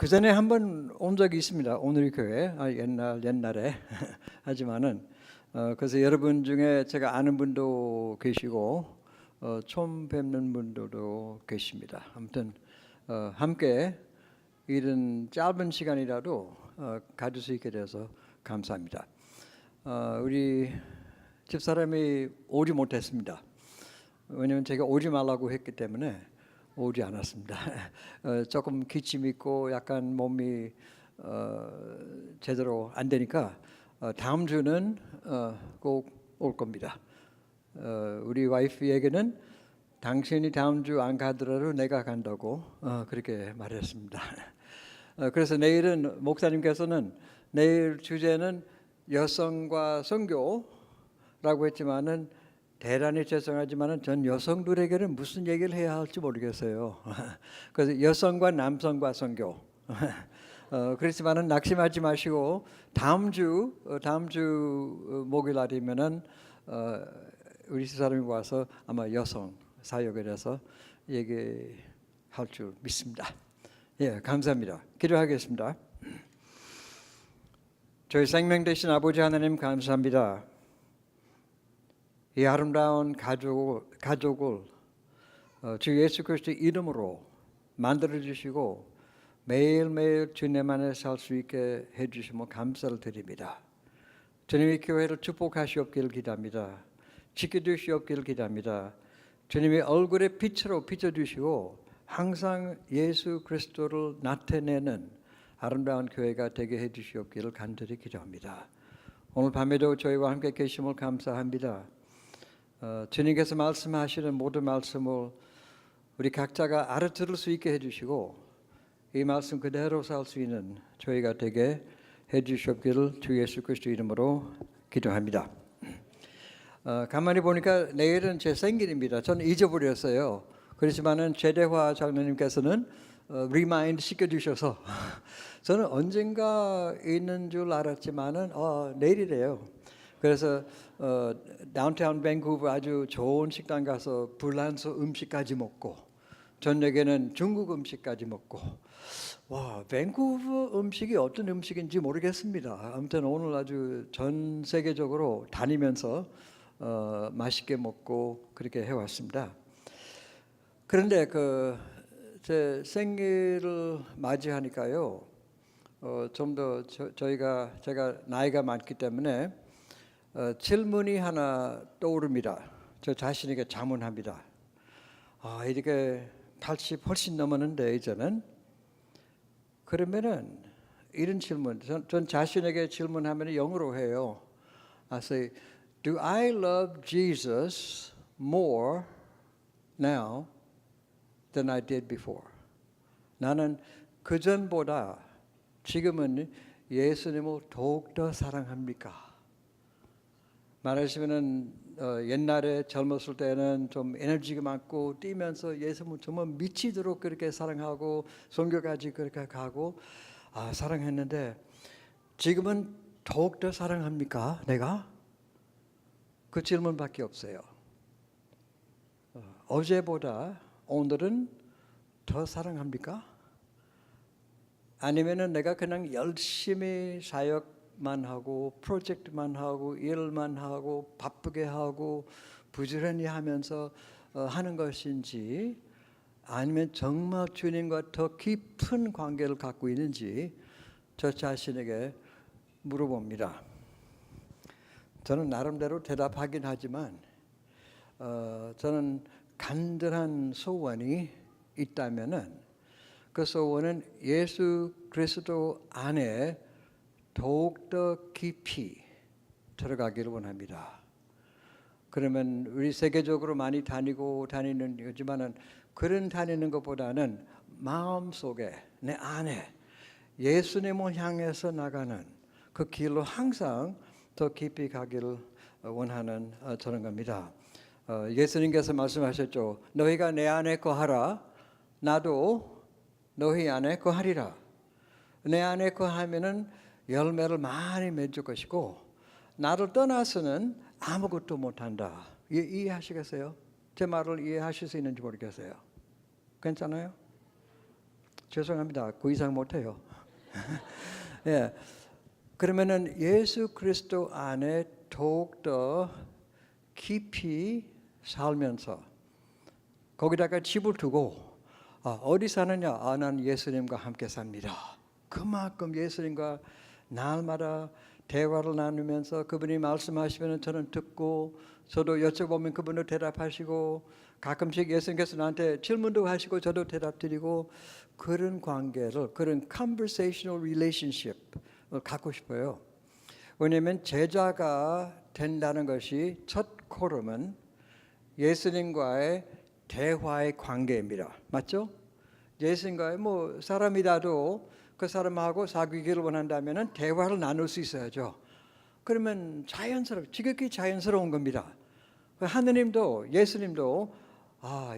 그 전에 한번 온 적이 있습니다. 오늘 교회 옛날에 하지만은 그래서 여러분 중에 제가 아는 분도 계시고 처음 뵙는 분들도 계십니다. 아무튼 함께 이런 짧은 시간이라도 가질 수 있게 돼서 감사합니다. 우리 집사람이 오지 못했습니다. 왜냐하면 제가 오지 말라고 했기 때문에 오지 않았습니다. 조금 기침 있고 약간 몸이 제대로 안 되니까 다음 주는 꼭 올 겁니다. 우리 와이프에게는 당신이 다음 주 안 가더라도 내가 간다고 그렇게 말했습니다. 그래서 내일은 목사님께서는 내일 주제는 여성과 선교라고 했지만은 대단히 죄송하지만은 전 여성들에게는 무슨 얘기를 해야 할지 모르겠어요. 그래서 여성과 남성과 선교. 그렇지만은 낙심하지 마시고 다음 주 목요일 날이면은 우리 집사람이 와서 아마 여성 사역에 대해서 얘기할 줄 믿습니다. 예, 감사합니다. 기도하겠습니다. 저희 생명 되신 아버지 하나님 감사합니다. 이 아름다운 가족을 주 예수 그리스도의 이름으로 만들어 주시고 매일매일 주님 안에 살 수 있게 해주시면 감사를 드립니다. 주님이 교회를 축복하시옵기를 기도합니다. 지켜주시옵기를 기도합니다. 주님의 얼굴의 빛으로 비춰주시고 항상 예수 그리스도를 나타내는 아름다운 교회가 되게 해주시옵기를 간절히 기도합니다. 오늘 밤에도 저희와 함께 계심을 감사합니다. 주님께서 말씀하시는 모든 말씀을 우리 각자가 알아들을 수 있게 해주시고 이 말씀 그대로 살 수 있는 저희가 되게 해주시옵기를 주 예수 그리스도 이름으로 기도합니다. 가만히 보니까 내일은 제 생일입니다. 저는 잊어버렸어요. 그렇지만은 최대화 장로님께서는 리마인드 시켜주셔서 저는 언젠가 있는 줄 알았지만은 내일이래요. 그래서 다운타운 밴쿠버 아주 좋은 식당 가서 불란서 음식까지 먹고 저녁에는 중국 음식까지 먹고 와 밴쿠버 음식이 어떤 음식인지 모르겠습니다. 아무튼 오늘 아주 전 세계적으로 다니면서 맛있게 먹고 그렇게 해왔습니다. 그런데 제 생일을 맞이하니까요 좀 더 제가 나이가 많기 때문에 질문이 하나 떠오릅니다. 저 자신에게 자문합니다. 이렇게 80 훨씬 넘었는데 이제는 그러면은 이런 질문 전 자신에게 질문하면 영어로 해요. I say, do I love Jesus more now than I did before? 나는 그 전보다 지금은 예수님을 더욱더 사랑합니까? 말하시면은 옛날에 젊었을 때는 좀 에너지가 많고 뛰면서 예수님을 정말 미치도록 그렇게 사랑하고 선교까지 그렇게 가고 사랑했는데 지금은 더욱더 사랑합니까? 내가? 그 질문밖에 없어요. 어제보다 오늘은 더 사랑합니까? 아니면은 내가 그냥 열심히 사역만 하고 프로젝트만 하고 일만 하고 바쁘게 하고 부지런히 하면서 하는 것인지 아니면 정말 주님과 더 깊은 관계를 갖고 있는지 저 자신에게 물어봅니다. 저는 나름대로 대답하긴 하지만 저는 간절한 소원이 있다면은 그 소원은 예수 그리스도 안에 더욱더 깊이 들어가기를 원합니다. 그러면 우리 세계적으로 많이 다니는 거지만은 그런 다니는 것보다는 마음속에 내 안에 예수님을 향해서 나가는 그 길로 항상 더 깊이 가기를 원하는 저런 겁니다. 예수님께서 말씀하셨죠. 너희가 내 안에 거하라. 나도 너희 안에 거하리라. 내 안에 거하면은 열매를 많이 맺을 것이고 나를 떠나서는 아무것도 못한다. 이해하시겠어요? 제 말을 이해하실 수 있는지 모르겠어요. 괜찮아요? 죄송합니다. 그 이상 못해요. 예, 그러면은 예수 그리스도 안에 더욱더 깊이 살면서 거기다가 집을 두고 어디 사느냐? 난 예수님과 함께 삽니다. 그만큼 예수님과 날마다 대화를 나누면서 그분이 말씀하시면 저는 듣고 저도 여쭤보면 그분도 대답하시고 가끔씩 예수님께서 나한테 질문도 하시고 저도 대답드리고 그런 관계를 그런 conversational relationship을 갖고 싶어요. 왜냐하면 제자가 된다는 것이 첫 걸음은 예수님과의 대화의 관계입니다. 맞죠? 예수님과의 뭐 사람이라도 그 사람하고 사귀기를 원한다면 대화를 나눌 수 있어야죠. 그러면 지극히 자연스러운 겁니다. 하느님도 예수님도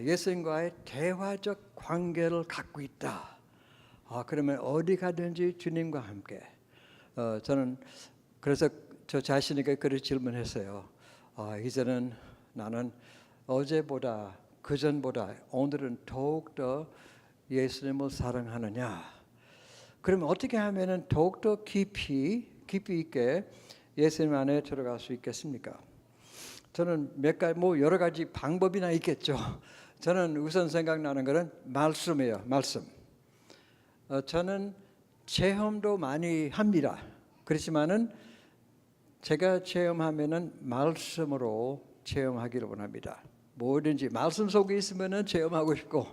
예수님과의 대화적 관계를 갖고 있다. 그러면 어디 가든지 주님과 함께. 저는 그래서 저 자신에게 그렇게 질문했어요. 이제는 나는 어제보다 그전보다 오늘은 더욱더 예수님을 사랑하느냐. 그러면 어떻게 하면 더욱더 깊이 있게 예수님 안에 들어갈 수 있겠습니까? 저는 여러 가지 방법이나 있겠죠. 저는 우선 생각나는 것은 말씀이에요. 말씀. 저는 체험도 많이 합니다. 그렇지만은 제가 체험하면은 말씀으로 체험하기를 원합니다. 뭐든지 말씀 속에 있으면은 체험하고 싶고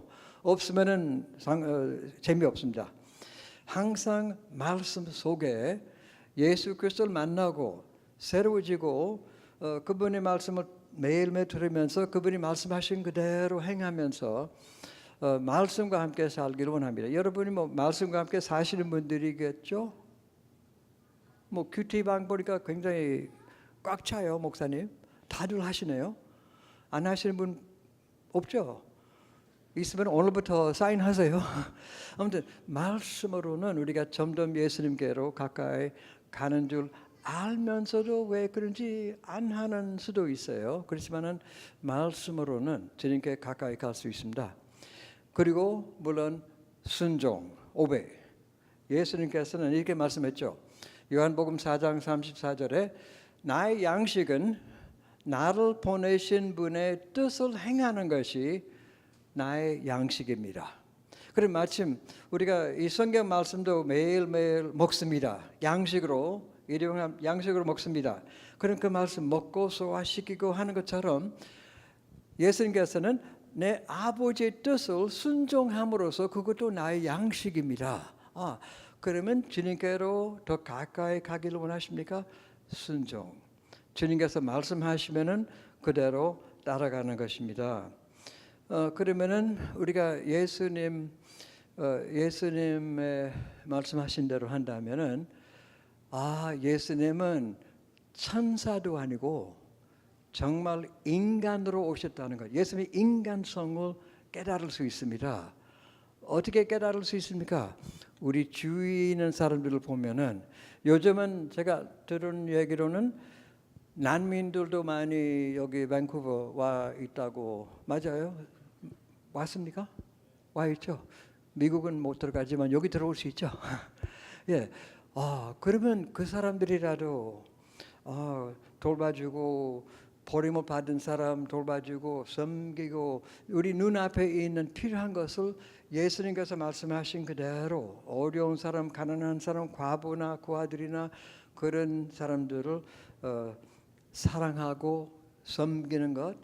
없으면은 재미없습니다. 항상 말씀 속에 예수 그리스도를 만나고 새로워지고 그분의 말씀을 매일매일 들으면서 그분이 말씀하신 그대로 행하면서 말씀과 함께 살기를 원합니다. 여러분이 뭐 말씀과 함께 사시는 분들이겠죠? 뭐 큐티방 보니까 굉장히 꽉 차요, 목사님. 다들 하시네요. 안 하시는 분 없죠? 있으면 오늘부터 사인하세요. 아무튼 말씀으로는 우리가 점점 예수님께로 가까이 가는 줄 알면서도 왜 그런지 안 하는 수도 있어요. 그렇지만은 말씀으로는 주님께 가까이 갈 수 있습니다. 그리고 물론 순종, 오베. 예수님께서는 이렇게 말씀했죠. 요한복음 4장 34절에 나의 양식은 나를 보내신 분의 뜻을 행하는 것이 나의 양식입니다. 그럼 마침 우리가 이 성경 말씀도 매일매일 먹습니다. 일용할 양식으로 먹습니다. 그럼 그 말씀 먹고 소화시키고 하는 것처럼 예수님께서는 내 아버지의 뜻을 순종함으로써 그것도 나의 양식입니다. 그러면 주님께로 더 가까이 가기를 원하십니까? 순종. 주님께서 말씀하시면은 그대로 따라가는 것입니다. 그러면은 우리가 예수님의 말씀하신 대로 한다면은 예수님은 천사도 아니고 정말 인간으로 오셨다는 것. 예수님의 인간성을 깨달을 수 있습니다. 어떻게 깨달을 수 있습니까? 우리 주위에 있는 사람들을 보면은 요즘은 제가 들은 얘기로는 난민들도 많이 여기 밴쿠버 와 있다고. 맞아요? 왔습니까? 와 있죠. 미국은 못 들어가지만 여기 들어올 수 있죠. 예. 그러면 그 사람들이라도 돌봐주고 버림을 받은 사람 돌봐주고 섬기고 우리 눈앞에 있는 필요한 것을 예수님께서 말씀하신 그대로 어려운 사람, 가난한 사람, 과부나 고아들이나 그런 사람들을 사랑하고 섬기는 것,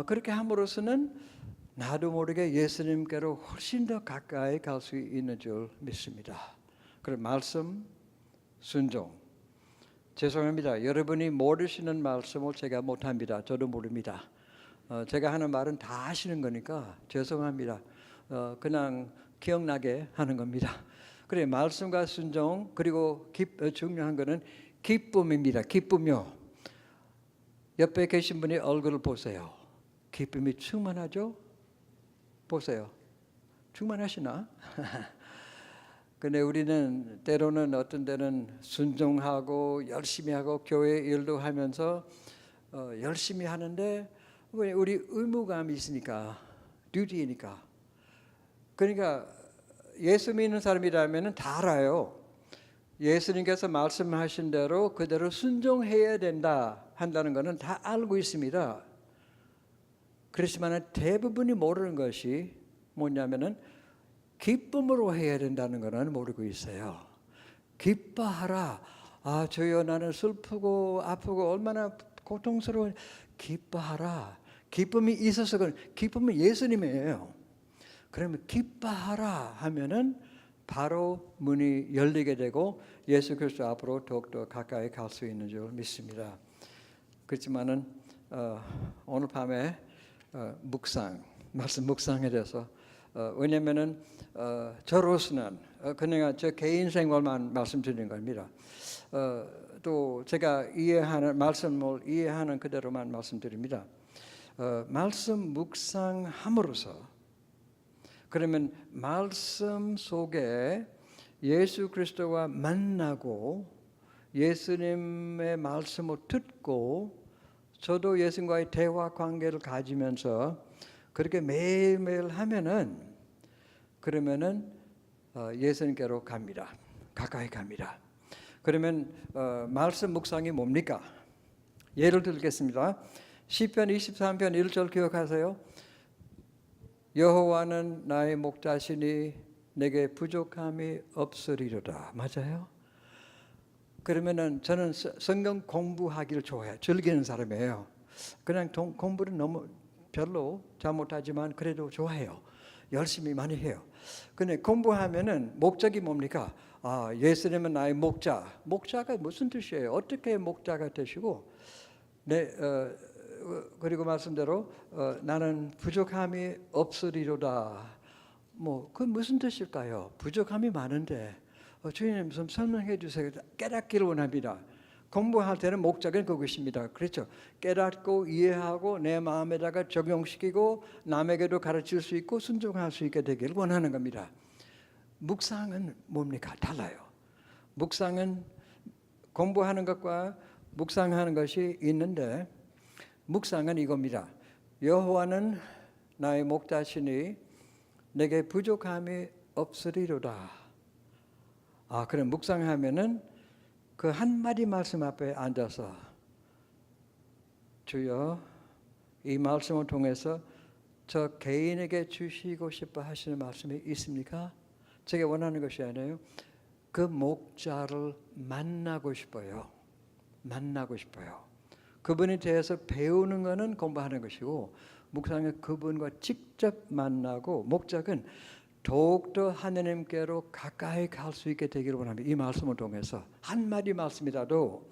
그렇게 함으로써는 나도 모르게 예수님께로 훨씬 더 가까이 갈 수 있는 줄 믿습니다. 그럼 말씀, 순종. 죄송합니다. 여러분이 모르시는 말씀을 제가 못합니다. 저도 모릅니다. 제가 하는 말은 다 아시는 거니까 죄송합니다. 그냥 기억나게 하는 겁니다. 그래, 말씀과 순종, 그리고 중요한 거는 기쁨입니다. 기쁨요. 옆에 계신 분의 얼굴을 보세요. 기쁨이 충만하죠? 보세요. 충만하시나? 근데 우리는 때로는 어떤 데는 순종하고 열심히 하고 교회 일도 하면서 열심히 하는데 우리 의무감이 있으니까, 듀티니까. 그러니까 예수 믿는 사람이라면 다 알아요. 예수님께서 말씀하신 대로 그대로 순종해야 된다 한다는 것은 다 알고 있습니다. 그렇지만 대부분이 모르는 것이 뭐냐면은 기쁨으로 해야 된다는 것은 모르고 있어요. 기뻐하라. 아, 주여 나는 슬프고 아프고 얼마나 고통스러운 기뻐하라. 기쁨이 있어서 기쁨은 예수님이에요. 그러면 기뻐하라 하면은 바로 문이 열리게 되고 예수 그리스도 앞으로 더욱더 가까이 갈 수 있는 줄 믿습니다. 그렇지만은 오늘 밤에 말씀 묵상에 대해서 왜냐면은 저로서는 그냥 저 개인 생활만 말씀드리는 겁니다. 또 제가 이해하는 말씀을 이해하는 그대로만 말씀드립니다. 말씀 묵상함으로써 그러면 말씀 속에 예수 그리스도와 만나고 예수님의 말씀을 듣고 저도 예수님과의 대화 관계를 가지면서 그렇게 매일매일 하면은 그러면은 예수님께로 갑니다. 가까이 갑니다. 그러면 말씀 묵상이 뭡니까? 예를 들겠습니다. 시편 23편 1절 기억하세요? 여호와는 나의 목자시니 내게 부족함이 없으리로다. 맞아요? 그러면은 저는 성경 공부하기를 좋아해요. 즐기는 사람이에요. 그냥 공부는 너무 별로 잘못하지만 그래도 좋아해요. 열심히 많이 해요. 근데 공부하면은 목적이 뭡니까? 아, 예수님은 나의 목자. 목자가 무슨 뜻이에요? 어떻게 목자가 되시고 그리고 말씀대로 나는 부족함이 없으리로다. 그 무슨 뜻일까요? 부족함이 많은데 주님 좀 설명해 주세요. 깨닫기를 원합니다. 공부할 때는 목적은 그것입니다. 그렇죠? 깨닫고 이해하고 내 마음에다가 적용시키고 남에게도 가르칠 수 있고 순종할 수 있게 되기를 원하는 겁니다. 묵상은 뭡니까? 달라요. 묵상은 공부하는 것과 묵상하는 것이 있는데 묵상은 이겁니다. 여호와는 나의 목자시니 내게 부족함이 없으리로다. 그럼 묵상하면은 그 한마디 말씀 앞에 앉아서 주여 이 말씀을 통해서 저 개인에게 주시고 싶어 하시는 말씀이 있습니까? 제가 원하는 것이 아니에요. 그 목자를 만나고 싶어요. 만나고 싶어요. 그분에 대해서 배우는 것은 공부하는 것이고 묵상은 그분과 직접 만나고 목적은 더욱더 하나님께로 가까이 갈 수 있게 되기를 원합니다. 이 말씀을 통해서 한마디 말씀이라도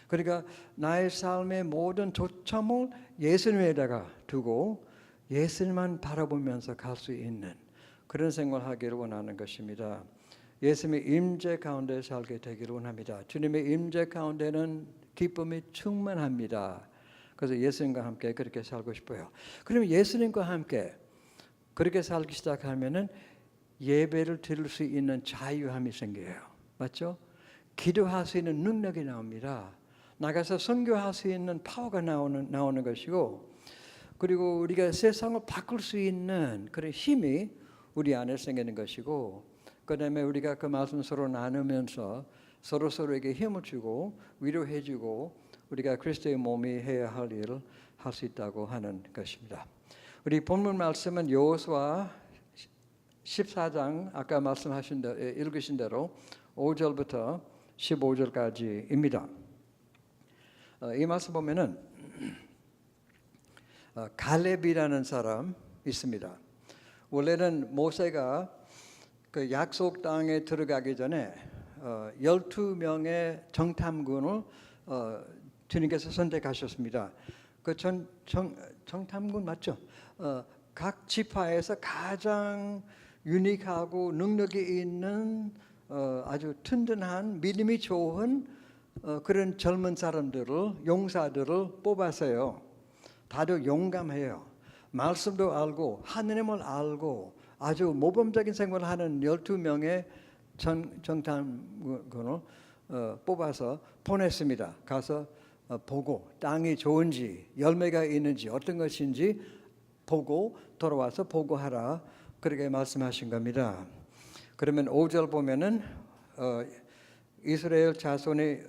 그러니까 나의 삶의 모든 초점을 예수님에다가 두고 예수님만 바라보면서 갈 수 있는 그런 생활하기를 원하는 것입니다. 예수님의 임재 가운데 살게 되기를 원합니다. 주님의 임재 가운데는 기쁨이 충만합니다. 그래서 예수님과 함께 그렇게 살고 싶어요. 그러면 예수님과 함께 그렇게 살기 시작하면은 예배를 드릴 수 있는 자유함이 생겨요. 맞죠? 기도할 수 있는 능력이 나옵니다. 나가서 선교할 수 있는 파워가 나오는 것이고 그리고 우리가 세상을 바꿀 수 있는 그런 힘이 우리 안에 생기는 것이고 그다음에 우리가 그 말씀 서로 나누면서 서로에게 힘을 주고 위로해 주고 우리가 그리스도의 몸이 해야 할 일을 할 수 있다고 하는 것입니다. 우리 본문 말씀은 여호수아 14장 아까 말씀하신 대로 읽으신 대로 5절부터 15절까지입니다. 이 말씀 보면은 갈렙이라는 사람 있습니다. 원래는 모세가 그 약속 땅에 들어가기 전에 12명의 정탐군을 주님께서 선택하셨습니다. 그 정탐군 맞죠? 각 지파에서 가장 유니크하고 능력이 있는 아주 튼튼한 믿음이 좋은 그런 젊은 사람들을 용사들을 뽑았어요. 다들 용감해요. 말씀도 알고 하느님을 알고 아주 모범적인 생활을 하는 12명의 정탐군을 뽑아서 보냈습니다. 가서 보고 땅이 좋은지 열매가 있는지 어떤 것인지 보고 돌아와서 보고하라 그렇게 말씀하신 겁니다. 그러면 5절 보면은 이스라엘 자손이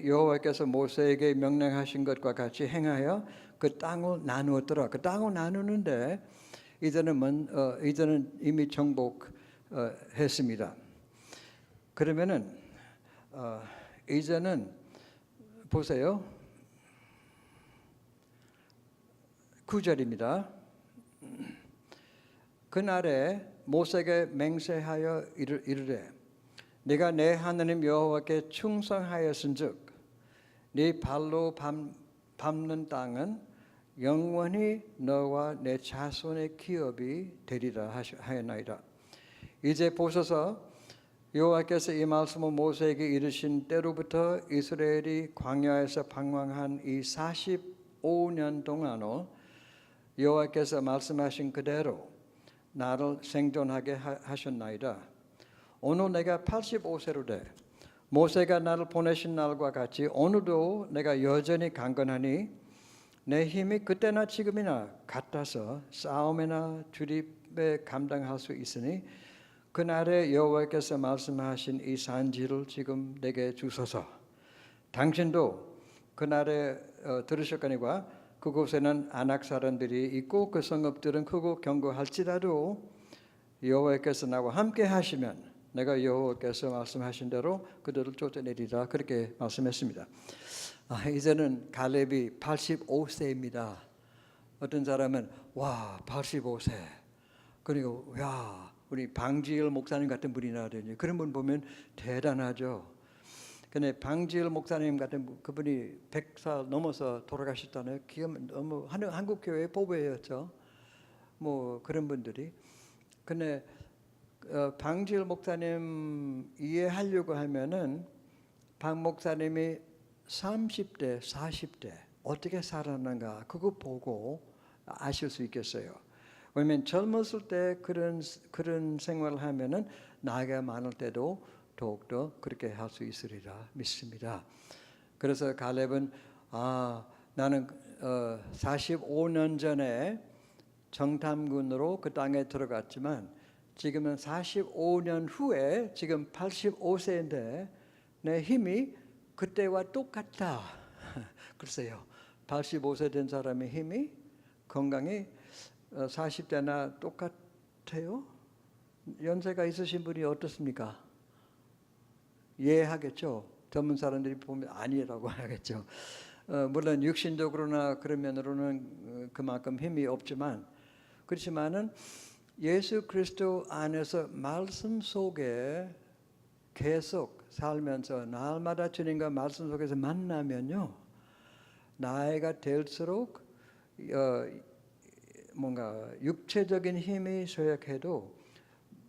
여호와께서 모세에게 명령하신 것과 같이 행하여 그 땅을 나누었더라. 그 땅을 나누는데 이제는 이미 정복했습니다. 그러면은 이제는 보세요. 9절입니다. 그날에 모세에게 맹세하여 이르되 네가 내 하나님 여호와께 충성하였은즉 네 발로 밟는 땅은 영원히 너와 내 자손의 기업이 되리라 하였나이다. 이제 보소서 여호와께서 이 말씀을 모세에게 이르신 때로부터 이스라엘이 광야에서 방황한 이 45년 동안을 여호와께서 말씀하신 그대로 나를 생존하게 하셨나이다. 오늘 내가 85세로 돼 모세가 나를 보내신 날과 같이 오늘도 내가 여전히 강건하니 내 힘이 그때나 지금이나 같아서 싸움이나 주립에 감당할 수 있으니 그날에 여호와께서 말씀하신 이 산지를 지금 내게 주소서. 당신도 그날에 들으셨거니와 그곳에는 아낙 사람들이 있고 그 성읍들은 크고 견고할지라도 여호와께서 나와 함께 하시면 내가 여호와께서 말씀하신 대로 그들을 쫓아내리라. 그렇게 말씀했습니다. 이제는 갈렙이 85세입니다. 어떤 사람은 와 85세 그리고 야 우리 방지일 목사님 같은 분이나 되니 그런 분 보면 대단하죠. 근데 방지일 목사님 같은 그분이 100살 넘어서 돌아가셨다네요. 기억 너무 한국 교회 보배였죠. 뭐 그런 분들이. 근데 방지일 목사님 이해하려고 하면은 방 목사님이 30대, 40대 어떻게 살았는가 그거 보고 아실 수 있겠어요. 왜냐하면 젊었을 때 그런 생활을 하면은 나이가 많을 때도 더욱더 그렇게 할 수 있으리라 믿습니다. 그래서 갈렙은 나는 45년 전에 정탐군으로 그 땅에 들어갔지만 지금은 45년 후에 지금 85세인데 내 힘이 그때와 똑같다. 글쎄요. 85세 된 사람의 힘이 건강이 40대나 똑같아요? 연세가 있으신 분이 어떻습니까? 이해하겠죠. 젊은 사람들이 보면 아니라고 하겠죠. 물론 육신적으로나 그런 면으로는 그만큼 힘이 없지만 그렇지만은 예수 그리스도 안에서 말씀 속에 계속 살면서 날마다 주님과 말씀 속에서 만나면요 나이가 들수록 뭔가 육체적인 힘이 쇠약해도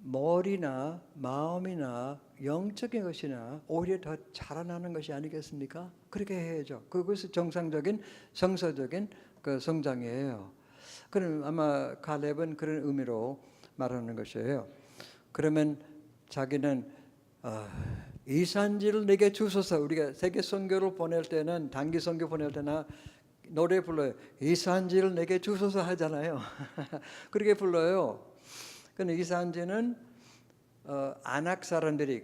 머리나 마음이나 영적인 것이나 오히려 더 자라나는 것이 아니겠습니까? 그렇게 해야죠. 그것이 정상적인 성서적인 그 성장이에요. 그럼 아마 갈렙은 그런 의미로 말하는 것이에요. 그러면 자기는 이 산지를 내게 주소서. 우리가 세계 선교를 보낼 때는 단기 선교 보낼 때나 노래 불러요. 이 산지를 내게 주소서 하잖아요. 그렇게 불러요. 근데 이 산지는 아낙 사람들이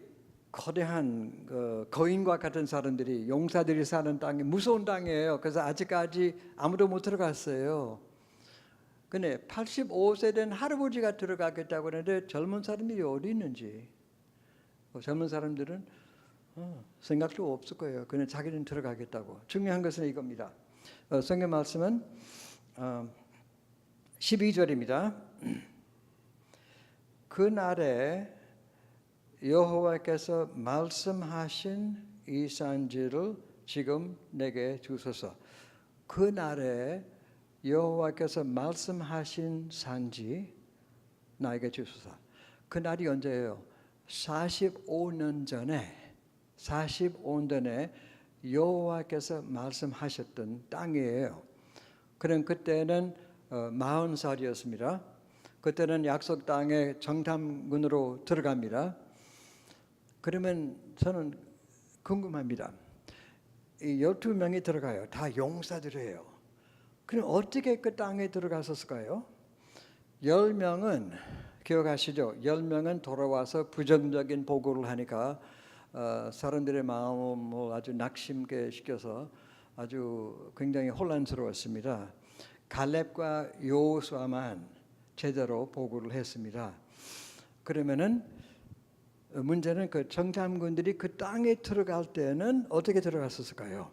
거대한 거인과 같은 사람들이 용사들이 사는 땅이 무서운 땅이에요. 그래서 아직까지 아무도 못 들어갔어요. 근데 85세 된 할아버지가 들어가겠다고 하는데 젊은 사람들이 어디 있는지 젊은 사람들은 생각도 없을 거예요. 그냥 자기는 들어가겠다고. 중요한 것은 이겁니다. 성경 말씀은 12절입니다. 그날에 여호와께서 말씀하신 이 산지를 지금 내게 주소서. 그날에 여호와께서 말씀하신 산지 나에게 주소서. 그날이 언제예요? 45년 전에 여호와께서 말씀하셨던 땅이에요. 그럼 그때는 40살이었습니다. 그때는 약속 땅에 정탐군으로 들어갑니다. 그러면 저는 궁금합니다. 이 12명이 들어가요. 다 용사들이에요. 그럼 어떻게 그 땅에 들어갔었을까요? 10명은 기억하시죠? 10명은 돌아와서 부정적인 보고를 하니까 사람들의 마음을 아주 낙심게 시켜서 아주 굉장히 혼란스러웠습니다. 갈렙과 여호수아만 제대로 보고를 했습니다. 그러면은 문제는 그 정탐꾼들이 그 땅에 들어갈 때는 어떻게 들어갔었을까요?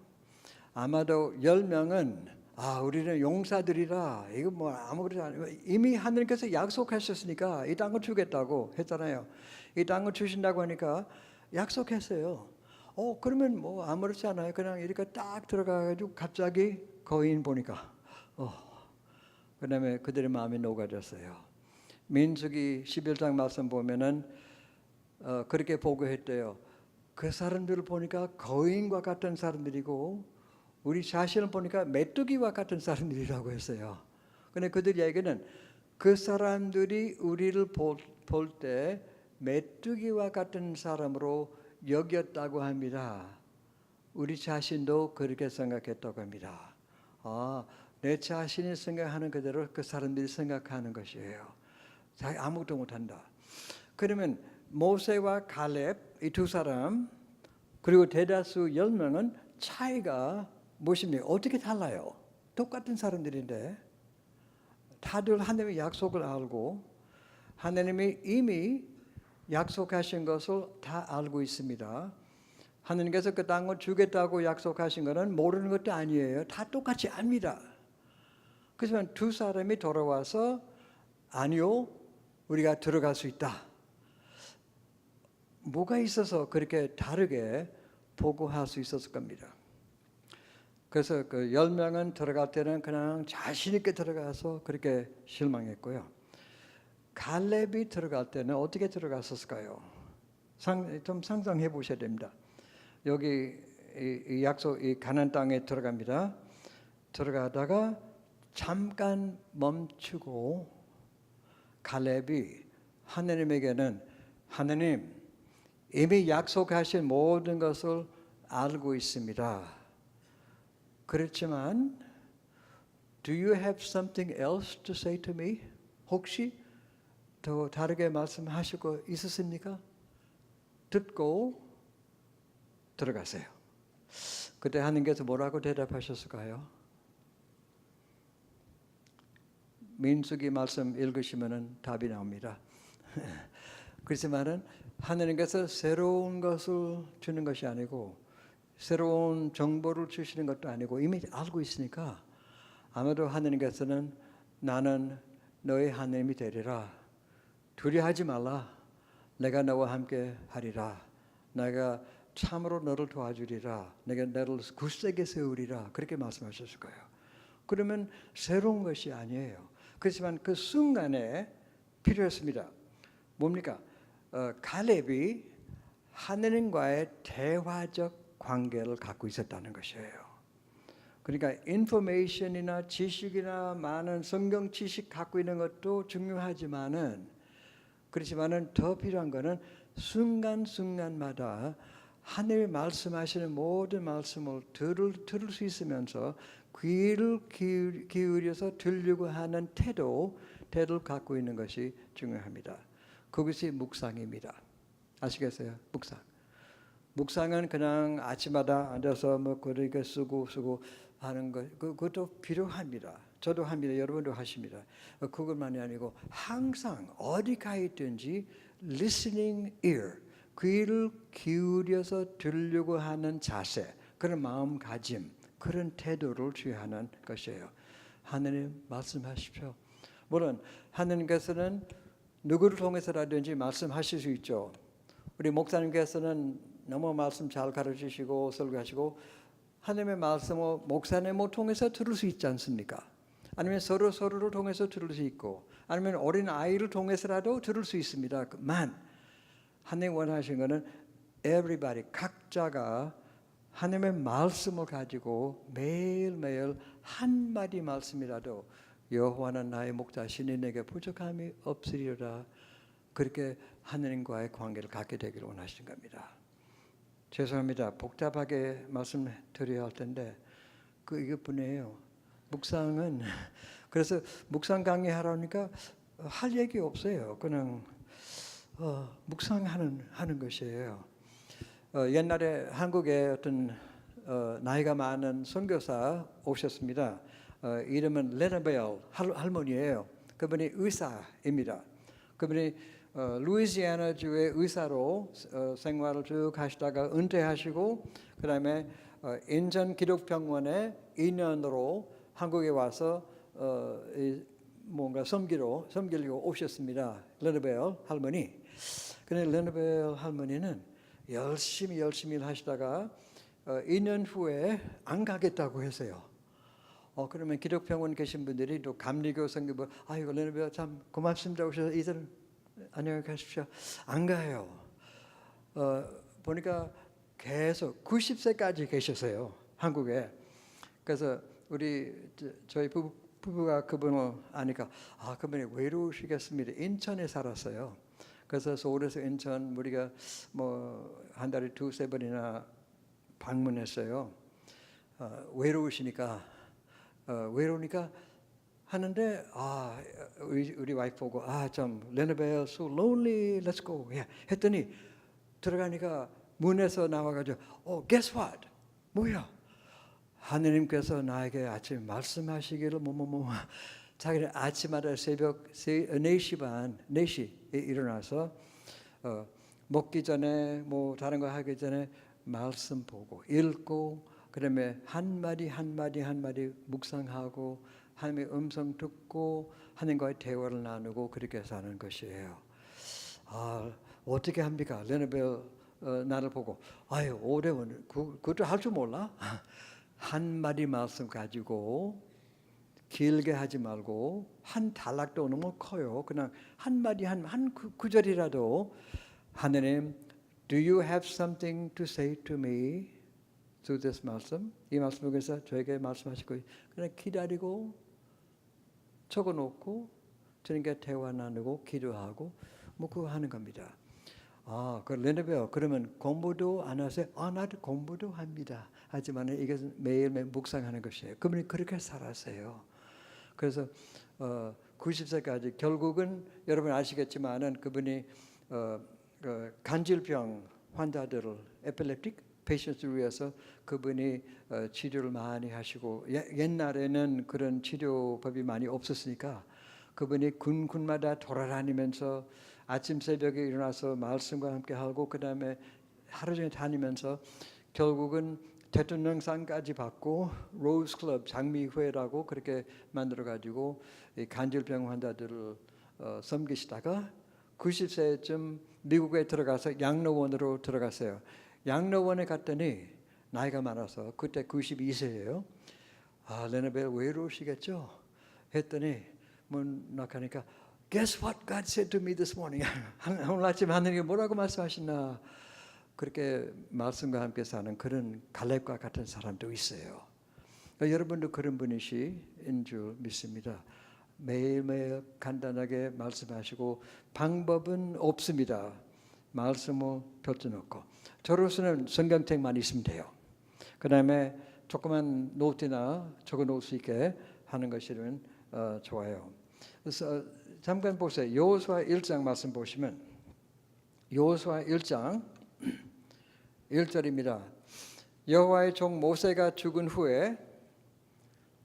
아마도 10명은 우리는 용사들이라 이거 뭐 아무것도 아니고 이미 하나님께서 약속하셨으니까 이 땅을 주겠다고 했잖아요. 이 땅을 주신다고 하니까 약속했어요. 그러면 뭐 아무렇지 않아요. 그냥 이렇게 딱 들어가가지고 갑자기 거인 보니까 그다음에 그들의 마음이 녹아졌어요. 민수기 11장 말씀 보면은 그렇게 보고했대요. 그 사람들을 보니까 거인과 같은 사람들이고 우리 자신을 보니까 메뚜기와 같은 사람들이라고 했어요. 근데 그들 얘기는 그 사람들이 우리를 볼 때 메뚜기와 같은 사람으로 여겼다고 합니다. 우리 자신도 그렇게 생각했다고 합니다. 내 자신이 생각하는 그대로 그 사람들이 생각하는 것이에요. 아무것도 못한다. 그러면 모세와 갈렙 이 두 사람 그리고 대다수 10명은 차이가 무엇입니까? 어떻게 달라요? 똑같은 사람들인데 다들 하나님의 약속을 알고 하나님이 이미 약속하신 것을 다 알고 있습니다. 하나님께서 그 땅을 주겠다고 약속하신 것은 모르는 것도 아니에요. 다 똑같이 압니다. 그렇지만 두 사람이 돌아와서 아니요, 우리가 들어갈 수 있다. 뭐가 있어서 그렇게 다르게 보고할 수 있었을 겁니다. 그래서 그 10명은 들어갈 때는 그냥 자신 있게 들어가서 그렇게 실망했고요. 갈렙이 들어갈 때는 어떻게 들어갔었을까요? 좀 상상해 보셔야 됩니다. 여기 이 약속 이 가나안 땅에 들어갑니다. 들어가다가 잠깐 멈추고 갈렙이 하나님에게는 하나님 이미 약속하신 모든 것을 알고 있습니다. 그렇지만 Do you have something else to say to me? 혹시 더 다르게 말씀하실 거 있으십니까? 듣고 들어가세요. 그때 하나님께서 뭐라고 대답하셨을까요? 민수기 말씀 읽으시면 답이 나옵니다. 그렇지만은 하나님께서 새로운 것을 주는 것이 아니고 새로운 정보를 주시는 것도 아니고 이미 알고 있으니까 아마도 하나님께서는 나는 너의 하나님이 되리라. 두려워하지 말라. 내가 너와 함께 하리라. 내가 참으로 너를 도와주리라. 내가 너를 굳세게 세우리라. 그렇게 말씀하셨을 거예요. 그러면 새로운 것이 아니에요. 그렇지만 그 순간에 필요했습니다. 뭡니까? 갈렙이 하나님과의 대화적 관계를 갖고 있었다는 것이에요. 그러니까 인포메이션이나 지식이나 많은 성경 지식 갖고 있는 것도 중요하지만은 그렇지만은 더 필요한 것은 순간순간마다 하나님이 말씀하시는 모든 말씀을 들을 수 있으면서 귀를 기울여서 들으려고 하는 태도를 갖고 있는 것이 중요합니다. 그것이 묵상입니다. 아시겠어요? 묵상은 그냥 아침마다 앉아서 뭐 그렇게 쓰고 하는 것 그것도 필요합니다. 저도 합니다. 여러분도 하십니다. 그것만이 아니고 항상 어디 가 있든지 listening ear 귀를 기울여서 들으려고 하는 자세 그런 마음가짐 그런 태도를 취하는 것이에요. 하나님 말씀하십시오. 물론 하나님께서는 누구를 통해서라든지 말씀하실 수 있죠. 우리 목사님께서는 너무 말씀 잘 가르치시고 설교하시고 하나님의 말씀을 목사님을 통해서 들을 수 있지 않습니까? 아니면 서로를 통해서 들을 수 있고 아니면 어린 아이를 통해서라도 들을 수 있습니다만 하나님 원하시는 것은 everybody 각자가 하나님의 말씀을 가지고 매일매일 한마디 말씀이라도 여호와는 나의 목자시니 내게 부족함이 없으리로다 그렇게 하나님과의 관계를 갖게 되기를 원하시는 겁니다. 죄송합니다. 복잡하게 말씀드려야 할 텐데 이것뿐이에요. 묵상은 그래서 묵상 강의하라니까 할 얘기 없어요. 그냥 묵상하는 것이에요. 옛날에 한국에 어떤 나이가 많은 선교사 오셨습니다. 이름은 레나벨 할머니예요. 그분이 의사입니다. 그분이 루이지애나 주의 의사로 생활을 쭉 하시다가 은퇴하시고 그 다음에 인천 기독병원에 2년으로 한국에 와서 뭔가 섬기려고 오셨습니다. 레나벨 할머니. 그런데 레나벨 할머니는 열심히 일하시다가 2년 후에 안 가겠다고 했어요. 그러면 기독병원 계신 분들이 또 감리교 성교부 아이고 레나벨 참 고맙습니다 오셔서 이들 안녕히 가십시오. 안 가요. 보니까 계속 90세까지 계셨어요. 한국에. 그래서 저희 부부가 그분을 아니까 그분이 외로우시겠습니다. 인천에 살았어요. 그래서 서울에서 인천 우리가 뭐 한 달에 2-3번이나 방문했어요. 외로우니까 하는데 우리 와이프 보고 좀 레나벨 so lonely let's go 했더니 들어가니까 문에서 나와가지고 guess what 뭐야 하느님께서 나에게 아침 말씀하시기를 자기는 아침마다 새벽 4시 반 4시에 일어나서 먹기 전에 뭐 다른 거 하기 전에 말씀 보고 읽고 그다음에 한마디 묵상하고 하나님의 음성 듣고 하나님과의 대화를 나누고 그렇게 사는 것이에요. 어떻게 합니까? 레나벨 나를 보고 오래원 그것도 할 줄 몰라? 한마디 말씀 가지고 길게 하지 말고 한 단락도 너무 커요. 그냥 한마디 한 구절이라도 하나님 Do you have something to say to me through this 말씀? 이 말씀을 통해서 저에게 말씀하시고 그냥 기다리고 적어놓고 주님께 대화 나누고 기도하고 뭐 그거 하는 겁니다. 그 레나벨 그러면 공부도 안 하세요? 나도 공부도 합니다. 하지만 이것은 매일매일 묵상하는 것이에요. 그분이 그렇게 살았어요. 그래서 90세까지 결국은 여러분 아시겠지만은 그분이 간질병 환자들을 에필lep틱 페이션트를 위해서 그분이 치료를 많이 하시고 옛날에는 그런 치료법이 많이 없었으니까 그분이 군마다 돌아다니면서 아침 새벽에 일어나서 말씀과 함께 하고 그 다음에 하루 종일 다니면서 결국은 대통령상까지 받고 로즈 클럽 장미회라고 그렇게 만들어 가지고 간질병 환자들을 섬기시다가 90세쯤 미국에 들어가서 양로원으로 들어갔어요. 양로원에 갔더니 나이가 많아서 그때 92세예요. 레나벨 외로우시겠죠? 했더니 문 나가니까 Guess what God said to me this morning? 오늘 아침 하느님이 뭐라고 말씀하시나? 그렇게 말씀과 함께 사는 그런 갈렙과 같은 사람도 있어요. 여러분도 그런 분이신 줄 믿습니다. 매일매일 간단하게 말씀하시고 방법은 없습니다. 말씀을 펼쳐놓고 저로서는 성경책만 있으면 돼요. 그 다음에 조그만 노트나 적어놓을 수 있게 하는 것이면 좋아요. 그래서 잠깐 보세요. 여호수아 1장 말씀 보시면 여호수아 1장 1절입니다. 여호와의 종 모세가 죽은 후에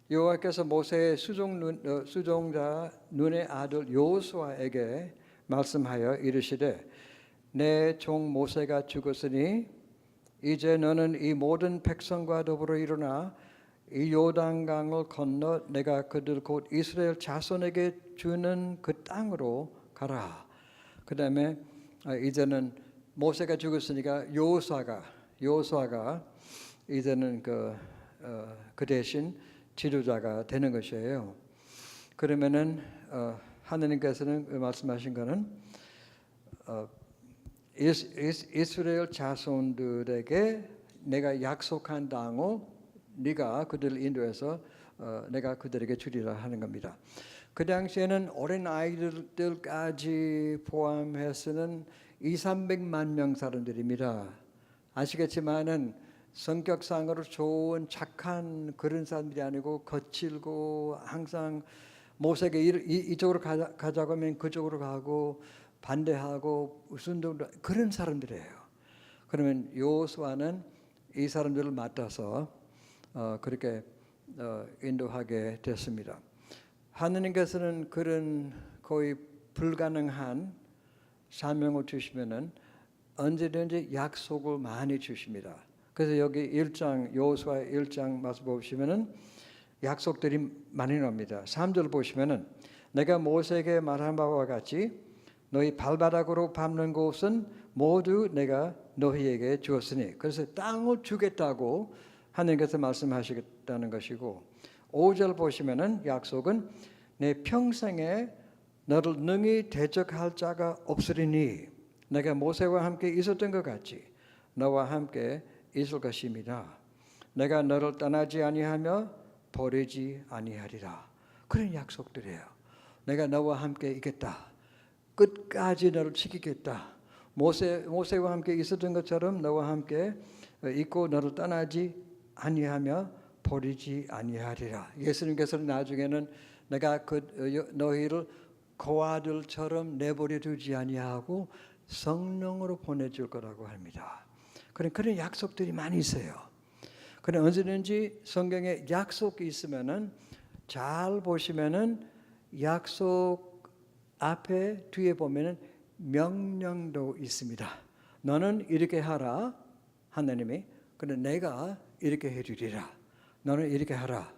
여호와께서 모세의 수종자 눈의 아들 여호수아에게 말씀하여 이르시되 내 종 모세가 죽었으니 이제 너는 이 모든 백성과 더불어 일어나 이 요단강을 건너 내가 그들 곧 이스라엘 자손에게 주는 그 땅으로 가라. 그 다음에 이제는 모세가 죽었으니까 여호수아가 이제는 그 대신 지도자가 되는 것이에요. 그러면은 하느님께서는 말씀하신 거는 이스라엘 자손들에게 내가 약속한 땅을 네가 그들을 인도해서 내가 그들에게 주리라 하는 겁니다. 그 당시에는 어린 아이들까지 포함해서는 200~300만 명 사람들입니다. 아시겠지만은 성격상으로 좋은 착한 그런 사람들이 아니고 거칠고 항상 모세에게 이쪽으로 가자고 하면 그쪽으로 가고 반대하고 순종도 그런 사람들이에요. 그러면 여호수아는 이 사람들을 맡아서 그렇게 인도하게 됐습니다. 하느님께서는 그런 거의 불가능한 사명을 주시면은 언제든지 약속을 많이 주십니다. 그래서 여기 1장 여호수아 1장 말씀 보시면은 약속들이 많이 나옵니다. 3절 보시면은 내가 모세에게 말한 바와 같이 너희 발바닥으로 밟는 곳은 모두 내가 너희에게 주었으니, 그래서 땅을 주겠다고 하나님께서 말씀하시겠다는 것이고, 5절 보시면은 약속은 내 평생에 너를 능히 대적할 자가 없으리니 내가 모세와 함께 있었던 것 같이 너와 함께 있을 것입니다. 내가 너를 떠나지 아니하며 버리지 아니하리라. 그런 약속들이에요. 내가 너와 함께 있겠다. 끝까지 너를 지키겠다. 모세와 함께 있었던 것처럼 너와 함께 있고 너를 떠나지 아니하며 버리지 아니하리라. 예수님께서는 나중에는 내가 너희를 고아들처럼 내버려 두지 아니하고 성령으로 보내줄 거라고 합니다. 그런 약속들이 많이 있어요. 그런데 언제든지 성경에 약속이 있으면은 잘 보시면은 약속 앞에 뒤에 보면은 명령도 있습니다. 너는 이렇게 하라 하나님이. 그런데 내가 이렇게 해주리라. 너는 이렇게 하라.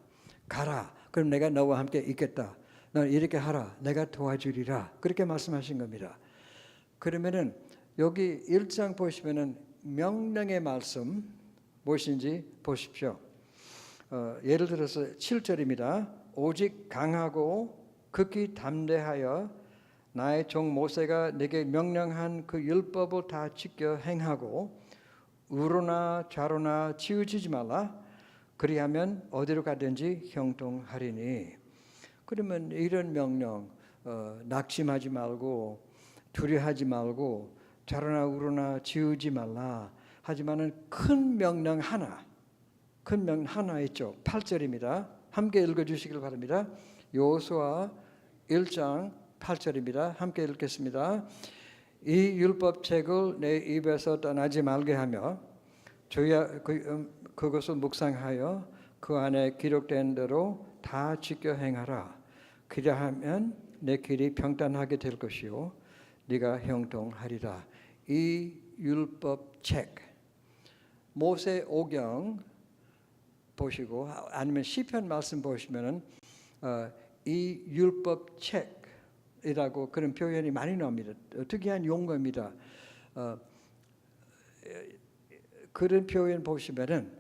가라. 그럼 내가 너와 함께 있겠다. 너는 이렇게 하라. 내가 도와주리라. 그렇게 말씀하신 겁니다. 그러면은 여기 1장 보시면은 명령의 말씀 무엇인지 보십시오. 예를 들어서 7절입니다. 오직 강하고 극히 담대하여 나의 종 모세가 내게 명령한 그 율법을 다 지켜 행하고 우로나 좌로나 치우치지 말라. 그리하면 어디로 가든지 형통하리니. 그러면 이런 명령, 낙심하지 말고 두려워하지 말고 좌로나 우로나 치우지 말라. 하지만은 큰 명령 하나 있죠. 8절입니다. 함께 읽어주시길 바랍니다. 여호수아 1장 8절입니다. 함께 읽겠습니다. 이 율법책을 내 입에서 떠나지 말게 하며 그것을 묵상하여 그 안에 기록된 대로 다 지켜 행하라. 그리하면 내 길이 평탄하게 될 것이요 네가 형통하리라. 이 율법책, 모세 오경 보시고 아니면 시편 말씀 보시면은 이 율법책이라고 그런 표현이 많이 나옵니다. 특이한 용어입니다. 그런 표현 보시면은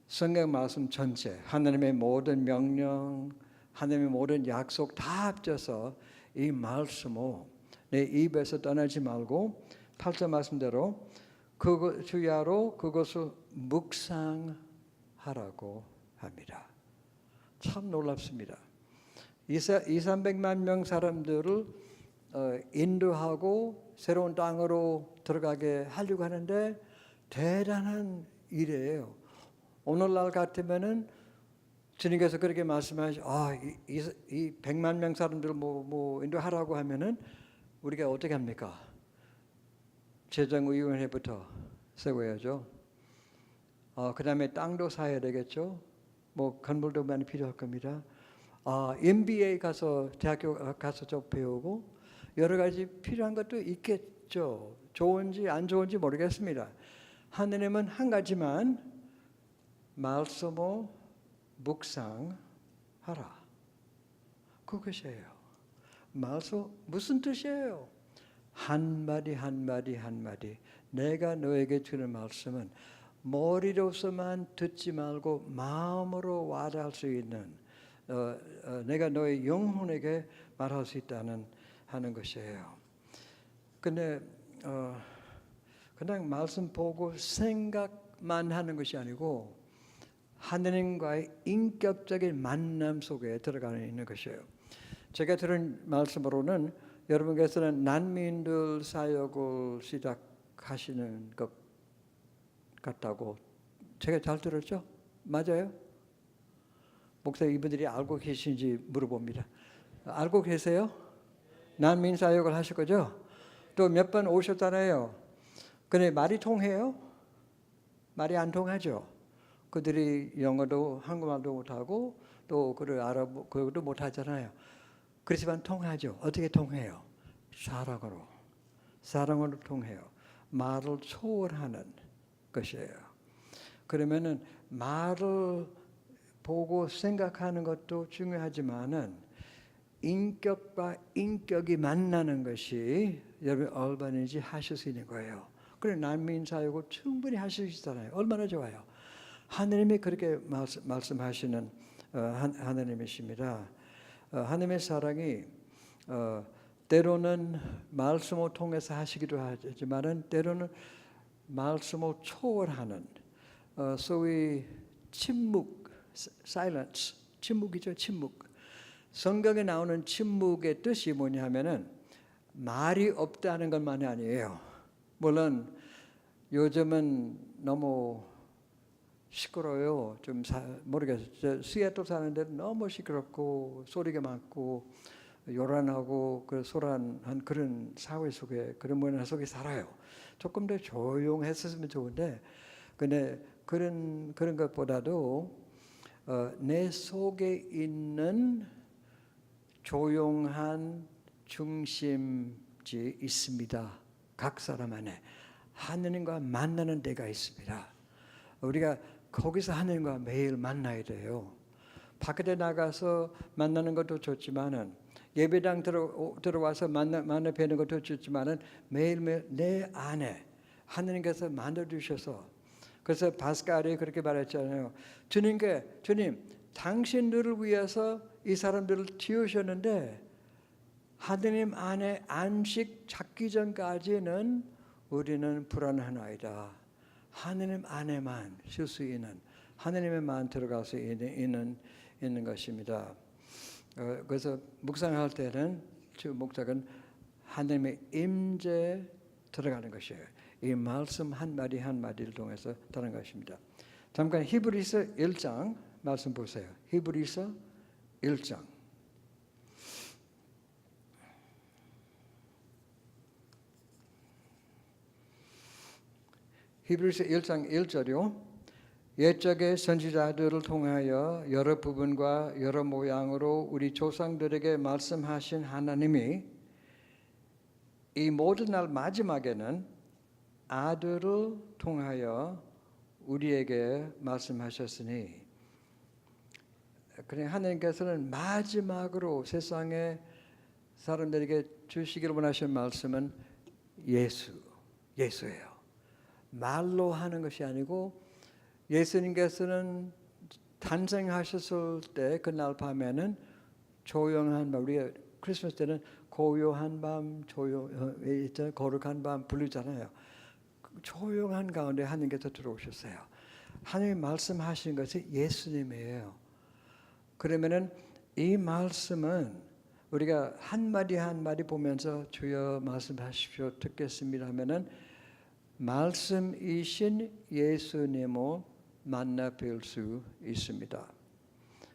성경 말씀 전체, 하나님의 모든 명령, 하나님의 모든 약속 다 합쳐서 이 말씀을 내 입에서 떠나지 말고 8절 말씀대로 주야로 그것을 묵상하라고 합니다. 참 놀랍습니다. 200~300만 명 사람들을 인도하고 새로운 땅으로 들어가게 하려고 하는데 대단한 일이에요. 오늘날 같으면은 주님께서 그렇게 말씀하시, 이 100만 명 사람들을 뭐 인도하라고 하면은 우리가 어떻게 합니까? 재정위원회부터 세워야죠. 그다음에 땅도 사야 되겠죠. 뭐 건물도 많이 필요할 겁니다. MBA 가서 대학교 가서 좀 배우고 여러 가지 필요한 것도 있겠죠. 좋은지 안 좋은지 모르겠습니다. 하느님은 한 가지만 말씀을 묵상하라. 그것이에요. 말씀 무슨 뜻이에요? 한마디 내가 너에게 주는 말씀은 머리로서만 듣지 말고 마음으로 와닿을 수 있는 내가 너의 영혼에게 말할 수 있다는 하는 것이에요. 근데 그냥 말씀 보고 생각만 하는 것이 아니고 하느님과의 인격적인 만남 속에 들어가 있는 것이에요. 제가 들은 말씀으로는 여러분께서는 난민들 사역을 시작하시는 것 같다고 제가 잘 들었죠? 맞아요? 목사님 이분들이 알고 계신지 물어봅니다. 알고 계세요? 난민 사역을 하실 거죠? 또 몇 번 오셨잖아요. 근데 말이 통해요? 말이 안 통하죠. 그들이 영어도 한국말도 못하고 또 그를 알아보 그것도 못하잖아요. 그렇지만 통하죠. 어떻게 통해요? 사랑으로 통해요. 말을 초월하는 것이에요. 그러면은 말을 보고 생각하는 것도 중요하지만은 인격과 인격이 만나는 것이 여러분 얼마든지 하실 수 있는 거예요. 그래 난민 사역을 충분히 하실 수 있잖아요. 얼마나 좋아요. 하느님이 그렇게 말씀하시는 하느님이십니다. 하느님의 사랑이 때로는 말씀을 통해서 하시기도 하지만은 때로는 말씀을 초월하는 소위 침묵, silence, 침묵이죠, 침묵. 성경에 나오는 침묵의 뜻이 뭐냐면은 말이 없다는 것만이 아니에요. 물론 요즘은 너무 시끄러워요. 좀 모르겠어요. 시애틀 사는데 너무 시끄럽고 소리가 많고 요란하고 그 소란한 그런 사회 속에 그런 문화 속에 살아요. 조금 더 조용했었으면 좋은데, 근데 그런 것보다도 내 속에 있는 조용한 중심지 있습니다. 각 사람 안에 하느님과 만나는 데가 있습니다. 우리가 거기서 하느님과 매일 만나야 돼요. 밖에 나가서 만나는 것도 좋지만은 예배당 들어와서 만나 뵈는 것도 좋지만은 매일매일 내 안에 하느님께서 만들어 주셔서, 그래서 바스칼이 그렇게 말했잖아요. 주님 당신들을 위해서 이 사람들을 띄우셨는데 하느님 안에 안식 찾기 전까지는 우리는 불안하나이다. 하느님 안에만 쉴 수 있는, 하느님에만 들어가서 있는 것입니다. 그래서 묵상할 때는 주 목적은 하느님의 임재에 들어가는 것이에요. 이 말씀 한 마디 한 마디를 통해서 다른 것입니다. 잠깐 히브리서 1장 말씀 보세요. 히브리서 1장. 히브리서 1장 1절이요. 옛적의 선지자들을 통하여 여러 부분과 여러 모양으로 우리 조상들에게 말씀하신 하나님이 이 모든 날 마지막에는 아들을 통하여 우리에게 말씀하셨으니, 그래 하나님께서는 마지막으로 세상에 사람들에게 주시기를 원하시는 말씀은 예수예요. 말로 하는 것이 아니고, 예수님께서는 탄생하셨을 때 그날 밤에는 조용한 밤, 우리가 크리스마스 때는 고요한 밤, 거룩한 밤 부르잖아요. 조용한 가운데 하나님께서 들어오셨어요. 하나님 말씀하신 것이 예수님이에요. 그러면은 이 말씀은 우리가 한 마디 한 마디 보면서 주여 말씀하십시오 듣겠습니다 하면은 말씀이신 예수님을 만나 뵐 수 있습니다.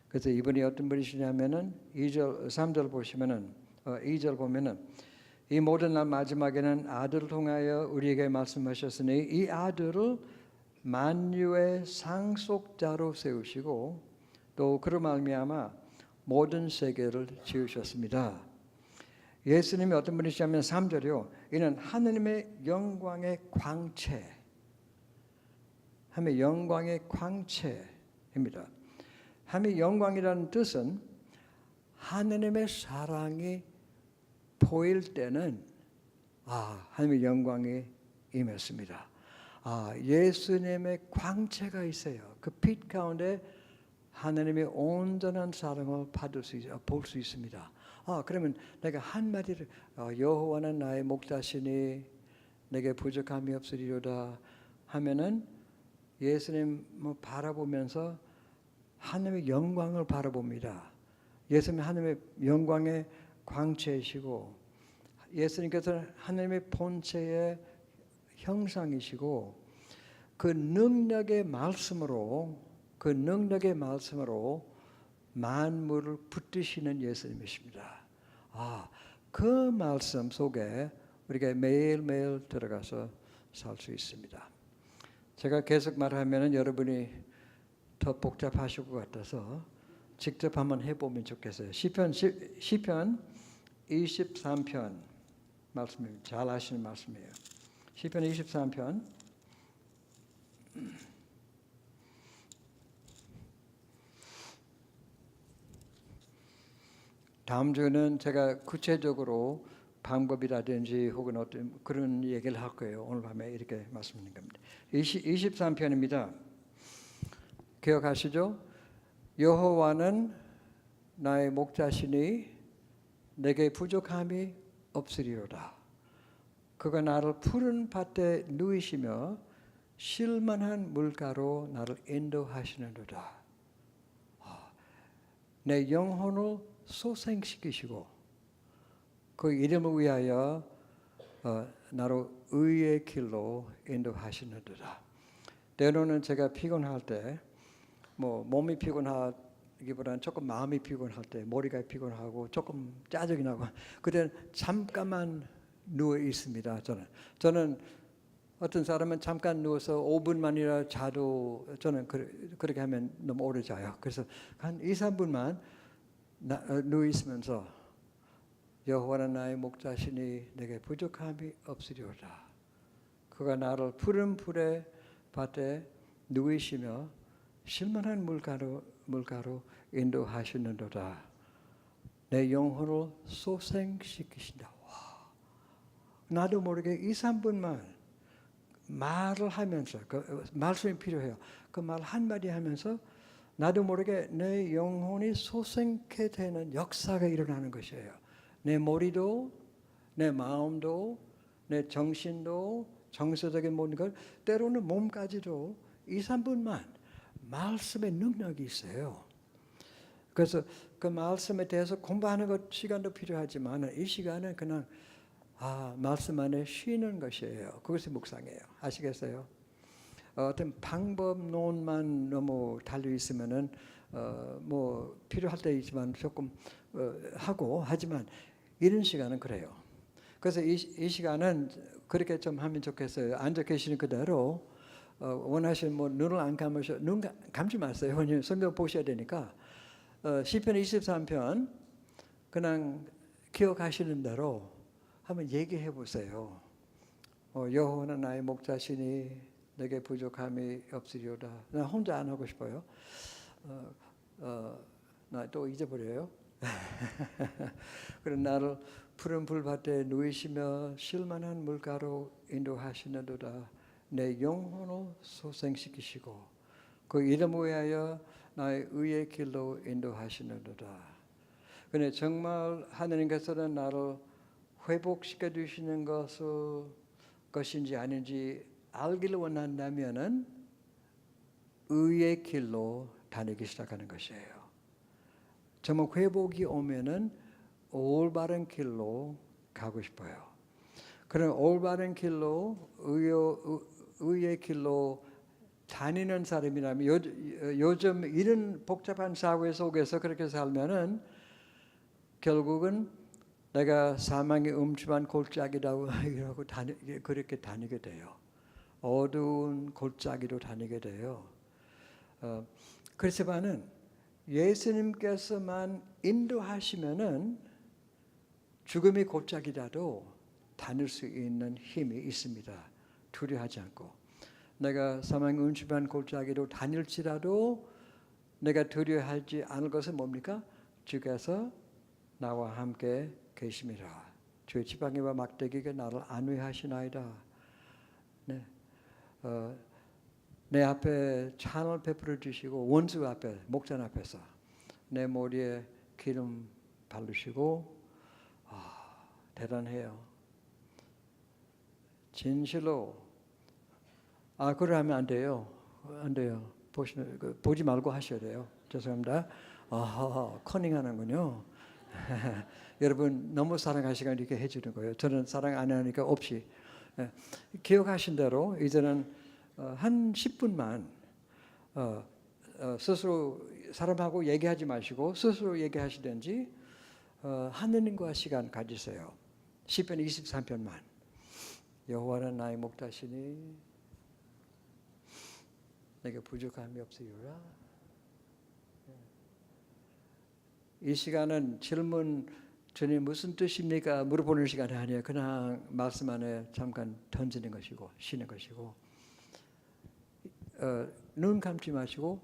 그래서 이분이 어떤 분이시냐면은 2절, 3절 보시면은 2절 보면은 이 모든 날 마지막에는 아들을 통하여 우리에게 말씀하셨으니 이 아들을 만유의 상속자로 세우시고 또 그로 말미암아 모든 세계를 지으셨습니다. 예수님이 어떤 분이시냐면 3절이요. 이는 하느님의 영광의 광채, 하나님의 영광의 광채입니다. 하나님의 영광이라는 뜻은 하느님의 사랑이 보일 때는 하나님의 영광이 임했습니다. 예수님의 광채가 있어요. 그 빛 가운데 하나님의 온전한 사랑을 볼 수 있습니다. 그러면 내가 한마디를 여호와는 나의 목자시니 내게 부족함이 없으리로다 하면은 예수님 바라보면서 하나님의 영광을 바라봅니다. 예수님 하나님의 영광의 광채이시고 예수님께서는 하나님의 본체의 형상이시고 그 능력의 말씀으로 만물을 붙드시는 예수님이십니다. 그 말씀 속에 우리가 매일매일 들어가서 살 수 있습니다. 제가 계속 말하면 여러분이 더 복잡하실 것 같아서 직접 한번 해보면 좋겠어요. 시편 23편 말씀입니다. 잘 아시는 말씀이에요. 시편 23편 다음 주는 제가 구체적으로 방법이라든지 혹은 어떤 그런 얘기를 할 거예요. 오늘 밤에 이렇게 말씀드리는 겁니다. 23편입니다. 기억하시죠? 여호와는 나의 목자시니 내게 부족함이 없으리로다. 그가 나를 푸른 밭에 누이시며 쉴만한 물가로 나를 인도하시느니라. 내 영혼을 소생시키시고 그 이름을 위하여 나로 의의 길로 인도하시느니라. 때로는 제가 피곤할 때 몸이 피곤하기보다는 조금 마음이 피곤할 때, 머리가 피곤하고 조금 짜증이 나고 그때는 잠깐만 누워 있습니다. 저는 어떤 사람은 잠깐 누워서 5분만이라 자도 저는 그렇게 하면 너무 오래 자요. 그래서 한 2, 3분만 누워 있으면서 여호와는 나의 목자시니 내게 부족함이 없으리로다. 그가 나를 푸른 풀의 밭에 누이시며 쉴만한 물가로 인도하시는도다. 내 영혼을 소생시키신다. 나도 모르게 2, 3분만 말을 하면서 말씀이 필요해요. 그 말 한마디 하면서 나도 모르게 내 영혼이 소생케 되는 역사가 일어나는 것이에요. 내 머리도 내 마음도 내 정신도 정서적인 모든 것 때로는 몸까지도 2, 3분만 말씀의 능력이 있어요. 그래서 그 말씀에 대해서 공부하는 것 시간도 필요하지만 이 시간은 그냥 말씀 안에 쉬는 것이에요. 그것이 묵상이에요. 아시겠어요? 어떤 방법론만 너무 달려 있으면은 필요할 때 있지만 조금 하고 하지만 이런 시간은 그래요. 그래서 이 시간은 그렇게 좀 하면 좋겠어요. 앉아 계시는 그대로 원하시는 눈을 안 감으셔 눈 감지 마세요. 성경 보셔야 되니까 시편 23편 그냥 기억하시는 대로 한번 얘기해 보세요. 여호와는 나의 목자시니 내게 부족함이 없으리로다. 나 혼자 안 하고 싶어요. 나 또 잊어버려요. 그런 나를 푸른 풀밭에 누이시며 쉴만한 물가로 인도하시는도다. 내 영혼을 소생시키시고 그 이름을 위하여 나의 의의 길로 인도하시는도다. 그런데 정말 하나님께서는 나를 회복시켜 주시는 것인지 아닌지 알기를 원한다면은 의의 길로 다니기 시작하는 것이에요. 정말 회복이 오면은 올바른 길로 가고 싶어요. 그런 올바른 길로 의의 길로 다니는 사람이라면 요즘 이런 복잡한 사회 속에서 그렇게 살면은 결국은 내가 사망의 음침한 골짜기라고 그렇게 다니게 돼요. 어두운 골짜기로 다니게 돼요. 그렇지만은 예수님께서만 인도하시면은 죽음의 골짜기라도 다닐 수 있는 힘이 있습니다. 두려워하지 않고 내가 사망의 음침한 골짜기로 다닐지라도 내가 두려워하지 않을 것은 뭡니까? 주께서 나와 함께 계심이라. 주의 지팡이와 막대기가 나를 안위하시나이다. 네. 내 앞에 찬을 베풀어 주시고 원수 앞에 목전 앞에서 내 머리에 기름 바르시고 대단해요. 진실로 그래 하면 안 돼요. 안 돼요. 보지 말고 하셔야 돼요. 죄송합니다. 커닝하는군요. 여러분 너무 사랑하시니까 이렇게 해주는 거예요. 저는 사랑 안 하니까 없이. 기억하신 대로 이제는 한 10분만 스스로 사람하고 얘기하지 마시고 스스로 얘기하시든지 하느님과 시간 가지세요. 시편 23편만. 여호와는 나의 목자시니 내게 부족함이 없으리라. 이 시간은 질문 주님 무슨 뜻입니까? 물어보는 시간이 아니에요. 그냥 말씀 안에 잠깐 던지는 것이고 쉬는 것이고 눈 감지 마시고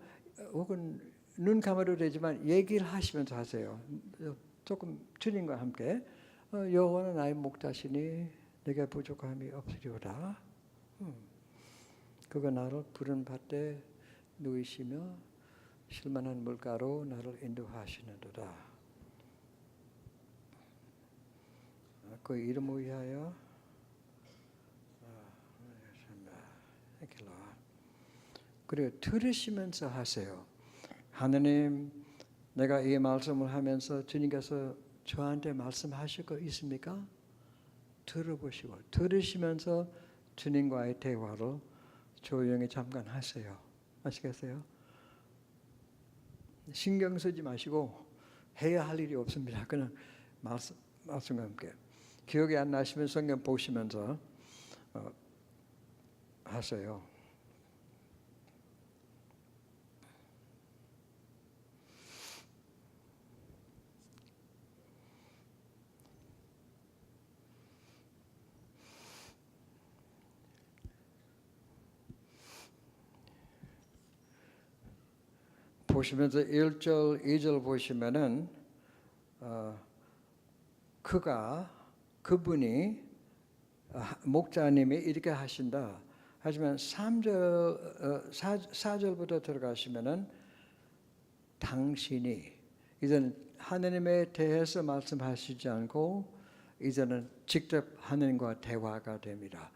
혹은 눈 감아도 되지만 얘기를 하시면서 하세요. 조금 주님과 함께 여호와는 나의 목자시니 내게 부족함이 없으리로다. 그가 나를 푸른 밭에 누이시며 실만한 물가로 나를 인도하시는도다. 그 이름을 위하여 그리고 들으시면서 하세요. 하느님, 내가 이 말씀을 하면서 주님께서 저한테 말씀하실 거 있습니까? 들어보시고 들으시면서 주님과의 대화를 조용히 잠깐 하세요. 아시겠어요? 신경 쓰지 마시고 해야 할 일이 없습니다. 그냥 말씀과 함께 기억이 안 나시면 성경 보시면서 하세요. 보시면서 1절, 2절 보시면은 그분이 목자님이 이렇게 하신다. 하지만 4절부터 들어가시면은 당신이 이제는 하느님에 대해서 말씀하시지 않고 이제는 직접 하느님과 대화가 됩니다.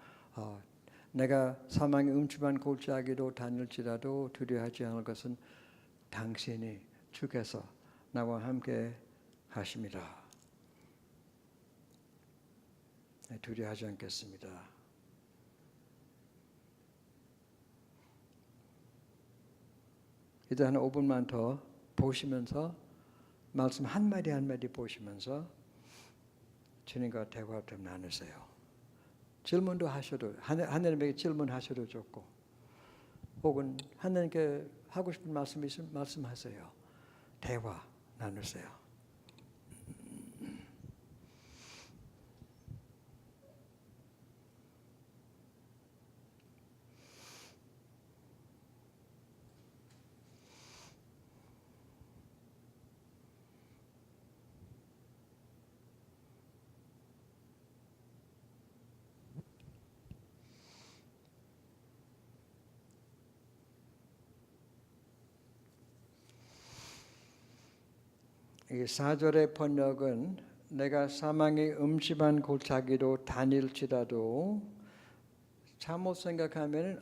내가 사망의 음침한 골짜기로 다닐지라도 두려워하지 않을 것은 당신이 주께서 나와 함께 하십니다. 두려워하지 않겠습니다. 이제 한 5분만 더 보시면서 말씀 한마디 한마디 보시면서 주님과 대화 좀 나누세요. 질문도 하셔도 하나님에게 질문하셔도 좋고 혹은 하나님께 하고 싶은 말씀이 있으면 말씀하세요. 대화 나누세요. 이 4절의 번역은 내가 사망의 음침한 골짜기로 다닐지라도 잘못 생각하면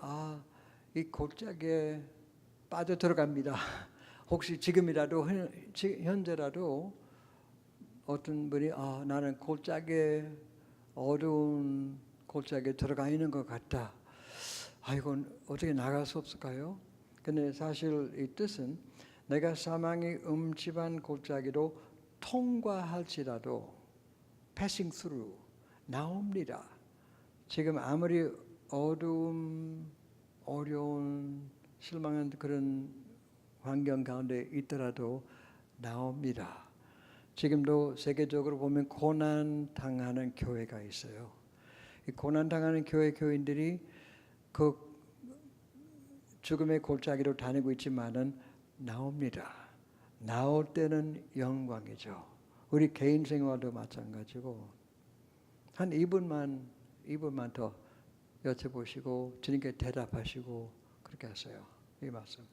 이 골짜기에 빠져 들어갑니다. 혹시 지금이라도 현재라도 어떤 분이 나는 골짜기에 어두운 골짜기에 들어가 있는 것 같다. 이건 어떻게 나갈 수 없을까요? 근데 사실 이 뜻은 내가 사망의 음침한 골짜기로 통과할지라도 passing through 나옵니다. 지금 아무리 어두움, 어려운, 실망한 그런 환경 가운데 있더라도 나옵니다. 지금도 세계적으로 보면 고난 당하는 교회가 있어요. 이 고난 당하는 교인들이 그 죽음의 골짜기로 다니고 있지만은 나옵니다. 나올 때는 영광이죠. 우리 개인 생활도 마찬가지고 한 2분만 더 여쭤보시고 주님께 대답하시고 그렇게 하세요. 이 말씀.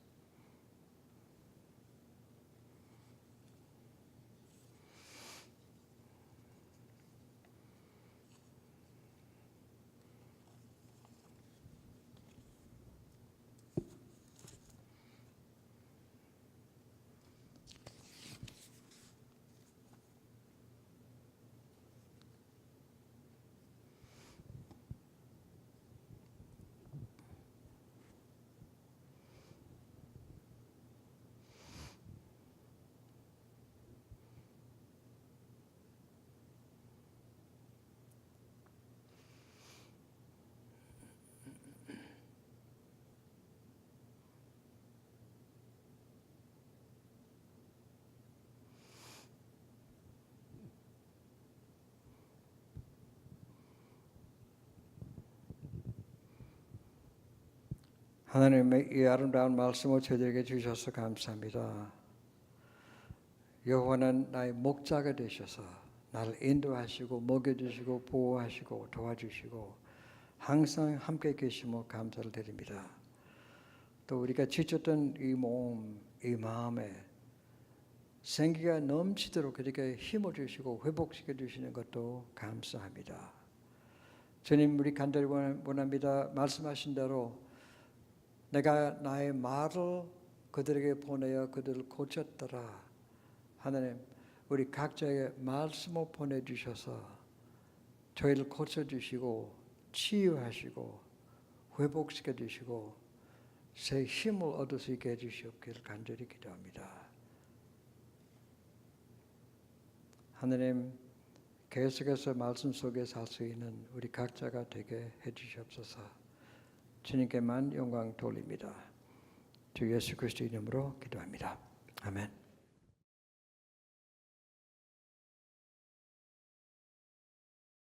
하나님의 이 아름다운 말씀을 저희들에게 주셔서 감사합니다. 여호와는 나의 목자가 되셔서 나를 인도하시고 먹여주시고 보호하시고 도와주시고 항상 함께 계시며 감사를 드립니다. 또 우리가 지쳤던 이 몸, 이 마음에 생기가 넘치도록 그렇게 힘을 주시고 회복시켜 주시는 것도 감사합니다. 주님, 우리 간절히 원합니다. 말씀하신 대로 내가 나의 말을 그들에게 보내어 그들을 고쳤더라. 하나님, 우리 각자에게 말씀을 보내주셔서 저희를 고쳐주시고 치유하시고 회복시켜 주시고 새 힘을 얻을 수 있게 해주시옵기를 간절히 기도합니다. 하나님, 계속해서 말씀 속에 살 수 있는 우리 각자가 되게 해주시옵소서. 주님께만 영광 돌립니다. 주 예수 그리스도 이름으로 기도합니다. 아멘.